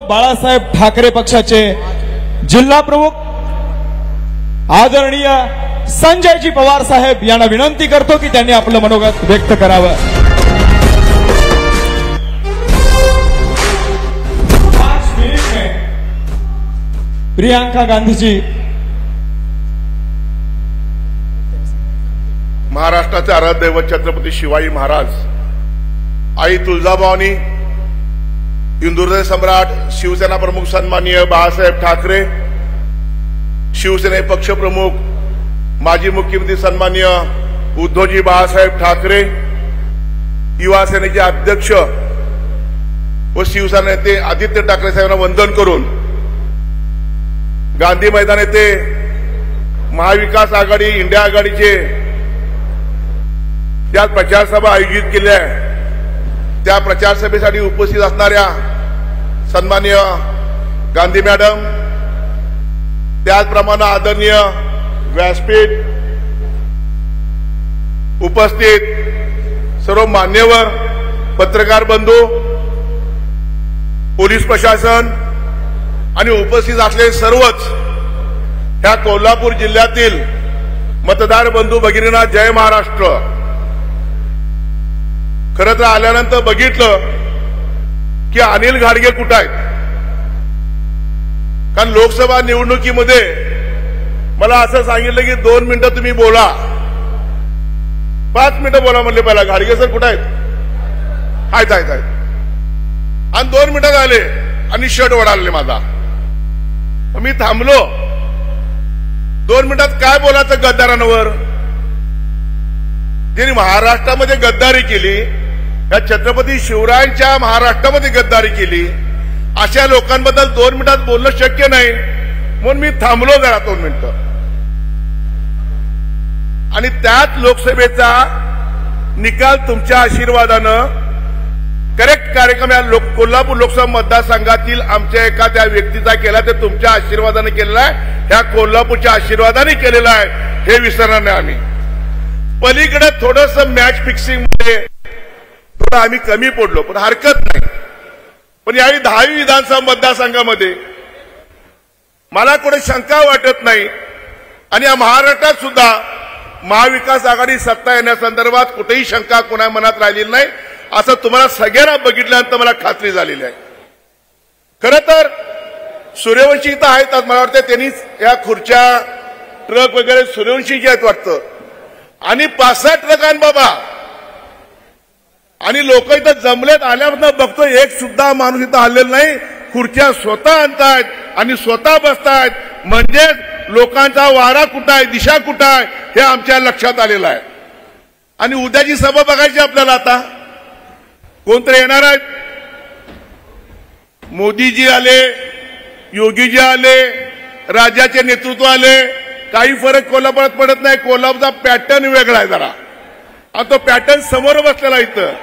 बाळासाहेब ठाकरे पक्षाचे जिल्हा प्रमुख आदरणीय संजयजी पवार साहेब यांना विनंती करतो की त्यांनी आपलं मनोगत व्यक्त करावं। 5 मिनिट में प्रियंका गांधी जी महाराष्ट्राचे आराध्य दैवत छत्रपती शिवाजी महाराज, आई तुळजाभवानी, हिंदुहृदय सम्राट, शिवसेना प्रमुख सन्माननीय बाळासाहेब ठाकरे, शिवसेने पक्ष प्रमुख माजी मुख्यमंत्री सन्माननीय उद्धवजी बाळासाहेब ठाकरे, युवा सेनेचे अध्यक्ष व शिवसेना नेते आदित्य ठाकरे साहेबांना वंदन करून गांधी मैदान येथे महाविकास आघाडी इंडिया आघाडीचे ज्या प्रचार सभा आयोजित केल्या आहे त्या प्रचार सभेसाठी उपस्थित असणाऱ्या सन्माननीय गांधी मॅडम, त्याचप्रमाणे आदरणीय व्यासपीठ उपस्थित सर्व मान्यवर, पत्रकार बंधू, पोलीस प्रशासन आणि उपस्थित असलेले सर्वच ह्या कोल्हापूर जिल्ह्यातील मतदार बंधू भगिनींना जय महाराष्ट्र। खरं तर आल्यानंतर बघितलं की अनिल घाडगे कुठे आहेत, कारण लोकसभा निवडणुकीमध्ये मला असं सांगितलं की 2 मिनिटं तुम्ही बोला, 5 मिनिटं बोला म्हणले। पहिला घाडगे सर कुठे आहेत? आहेत आणि 2 मिनिटं झाले आणि शर्ट ओढाले माझा। मी थांबलो, 2 मिनिटात काय बोलायचं गद्दारांवर? ज्यांनी महाराष्ट्रामध्ये गद्दारी केली, या छत्रपती शिवरायांच्या महाराष्ट्रामध्ये गद्दारी केली, अशा लोकांबद्दल 2 मिनिटात बोलणं शक्य नाही, म्हणून मी थांबलो जरा 2 मिनिटं। आणि त्यात लोकसभेचा निकाल तुमच्या आशीर्वादानं करेक्ट कार्यक्रम या कोल्हापूर लोकसभा मतदारसंघातील आमच्या एका त्या व्यक्तीचा केला, ते तुमच्या आशीर्वादाने केलेला आहे, ह्या कोल्हापूरच्या आशीर्वादाने केलेला आहे, हे विसरणार नाही आम्ही। पलीकडे थोडस मॅच फिक्सिंग मध्ये थोडं आम्ही कमी पडलो, पण हरकत नाही। पण यावेळी 10वी विधानसभा मतदारसंघामध्ये मला कोणी शंका वाटत नाही, आणि या महाराष्ट्रात सुद्धा महाविकास आघाडी सत्ता येण्यासंदर्भात कुठेही शंका कोणा मनात राहिलेली नाही, असं तुम्हाला सगळ्यांना बघितल्यानंतर मला खात्री झालेली आहे। खरं तर सूर्यवंशी इथं आहेत, मला वाटतं त्यांनी या खुर्च्या ट्रक वगैरे सूर्यवंशीचे आहेत वाटतं, आणि 5-6 ट्रक आण बाबा, आणि लोक इथं जमलेत। आल्यापासून बघतो एक सुद्धा माणूस इथं आलेला नाही, खुर्च्या स्वतः आणतायत आणि स्वतः बसतायत, म्हणजे लोकांचा वारा कुठं आहे, दिशा कुठं आहे हे आमच्या लक्षात आलेलं आहे। आणि उद्याची सभा बघायची आपल्याला, आता कोणतरी येणार आहेत, मोदीजी आले, योगीजी आले, राज्याचे नेतृत्व आले, काही फरक कोल्हापुरात पडत नाही। कोल्हापूरचा पॅटर्न वेगळा आहे जरा, आणि तो पॅटर्न समोर बसलेला इथं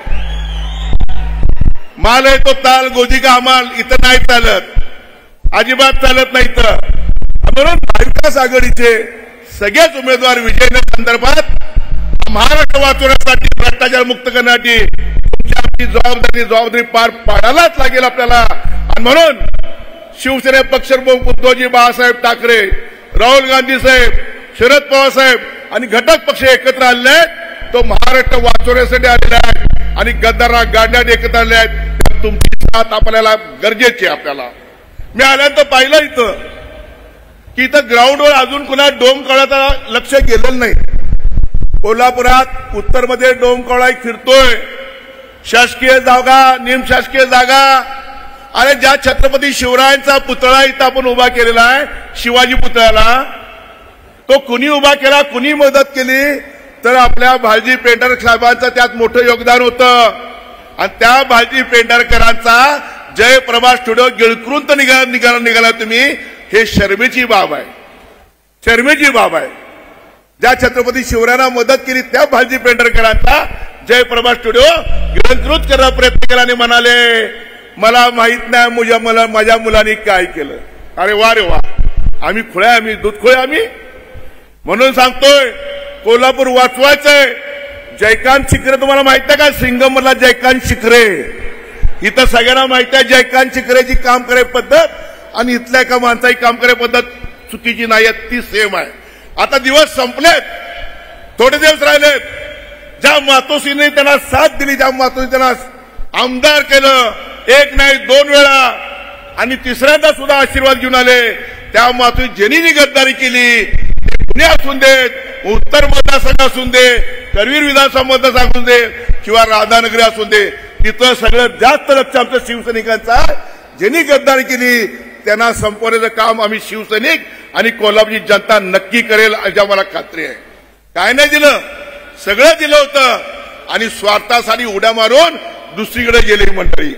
माल आहे तो ताल गोदी का हमाल इथं नाही चालत, अजिबात चालत नाही इथं। म्हणून महाविकास आघाडीचे सगळेच उमेदवार विजयी महाराष्ट्र वाचवण्यासाठी, भ्रष्टाचार मुक्त करण्यासाठी तुमची जबाबदारी पार पाडायलाच लागेल आपल्याला। आणि म्हणून शिवसेने पक्षप्रमुख उद्धवजी बाळासाहेब ठाकरे, राहुल गांधी साहेब, शरद पवार साहेब आणि घटक पक्ष एकत्र आलेले आहेत, तो महाराष्ट्र वाचवण्यासाठी आलेला आहे आणि गद्दारांना गाडण्यात एकत्र आले आहेत। तुमची साथ आपल्याला गरजेची आहे। आपल्याला मी आल्यानंतर पाहिलं इथं की इथं ग्राउंडवर अजून कुणा डोम कवळाचा लक्ष गेलेलं नाही। कोल्हापुरात उत्तरमध्ये डोम कवळा फिरतोय, शासकीय जागा, निमशासकीय जागा, अरे ज्या छत्रपती शिवरायांचा पुतळा इथं आपण उभा केलेला आहे, शिवाजी पुतळ्याला, तो कुणी उभा केला, कुणी मदत केली, तर आपल्या भालजी पेंढारकर साहेबांचं त्यात मोठं योगदान होतं। आणि त्या भालजी पेंढारकरांचा जयप्रभा स्टुडिओ गिळकृंत निघाला तुम्ही, हे शर्मेची बाब आहे, शर्मेची बाब आहे। ज्या छत्रपती शिवरायांना मदत केली त्या भालजी पेंढारकरांचा जयप्रभा स्टुडिओ गिळकृत करण्याचा प्रयत्न केला आणि म्हणाले मला माहित नाही माझ्या मुलांनी काय केलं। अरे वा रे वा, आम्ही खुळे, आम्ही दूध खुळे आम्ही। म्हणून सांगतोय कोल्हापूर वाचवायचंय। जयकांत शिखरे तुम्हाला माहित आहे का? सिंगमला जयकांत शिखरे इथं सगळ्यांना माहिती आहे जयकांत शिकरेची काम करे पद्धत आणि इथल्या एका माणसाची काम करे पद्धत चुकीची नाही आहे, ती सेम आहे. आता दिवस संपलेत, थोडे दिवस राहिलेत. ज्या मातोश्रीने त्यांना साथ दिली, ज्या मातोश्री त्यांना आमदार केलं, एक नाही 2 वेळा आणि तिसऱ्यांदा सुद्धा आशीर्वाद घेऊन आले, त्या मातोश्री ज्यांनी गद्दारी केली, पुणे असून देत, उत्तर मतदारसंघ असून दे, करवीर विधानसभा मतदारसंघ असून दे किंवा राधानगरी असून दे, तिथं सगळ्यात जास्त लक्ष आमच्या शिवसैनिकांचा, ज्यांनी गद्दारी केली त्यांना संपवण्याचं काम आम्ही शिवसैनिक आणि कोल्हापूरची जनता नक्की करेल याची आम्हाला खात्री आहे. काय नाही दिलं, सगळं दिलं होतं आणि स्वार्थासाठी उड्या मारून दुसरीकडे गेली मंडळी.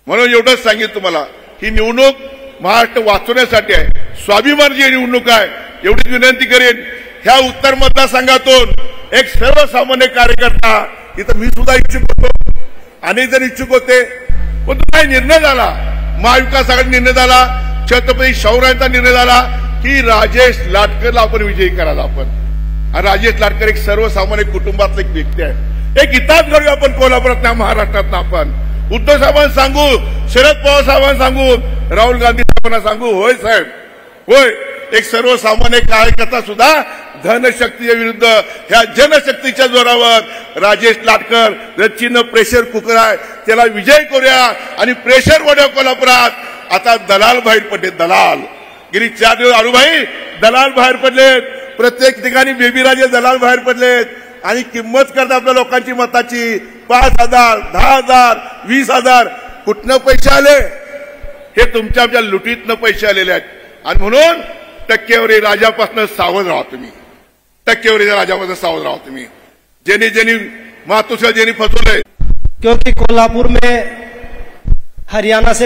म्हणून एवढंच सांगितलं तुम्हाला, ही निवडणूक महाराष्ट्र वाचवण्यासाठी आहे, स्वाभिमानाची निवडणूक आहे. एवढीच विनंती करेन, ह्या उत्तर मतदारसंघातून एक सर्वसामान्य कार्यकर्ता, इथं मी सुद्धा इच्छुक होतो, अनेक जण इच्छुक होते, पण काही निर्णय झाला, महाविकास आघाडी निर्णय झाला, छत्रपती शाहूराजांचा निर्णय झाला की राजेश लाटकरला आपण विजयी करायला. आपण राजेश लाटकर एक सर्वसामान्य कुटुंबातला एक व्यक्ती आहे. एक इतिहास घडूया आपण कोल्हापुरात, महाराष्ट्रात. आपण उद्धव साहेबांना सांगू, शरद पवार साहेबांना सांगू, राहुल गांधी साहेबांना सांगू, होय साहेब होय, एक सर्वसामान्य कार्यकर्ता सुद्धा धनशक्तीच्या विरुद्ध ह्या जनशक्तीच्या जोरावर राजेश लाटकर रचिन प्रेशर कुकर आहे, त्याला विजय करूया आणि प्रेशर वाढव कोल्हापुरात. आता दलाल बाहेर पडले, दलाल गेली 4 दिवस आळूभाई दलाल बाहेर पडलेत, प्रत्येक ठिकाणी बेबीराजे दलाल बाहेर पडलेत आणि किंमत करतात आपल्या लोकांची मताची. 5,000, 10,000, 20,000 कुठनं पैसे आले? हे तुमच्या आमच्या लुटीतनं पैसे आलेले आहेत. आणि म्हणून टक्केवारी राजापासून सावध राहा तुम्ही, टक्केवारीच्या राजापासून सावध राहा तुम्ही. ज्यांनी मातोश्री ज्यांनी फसवलंय, क्योंकि कोल्हापुर में हरियाणा से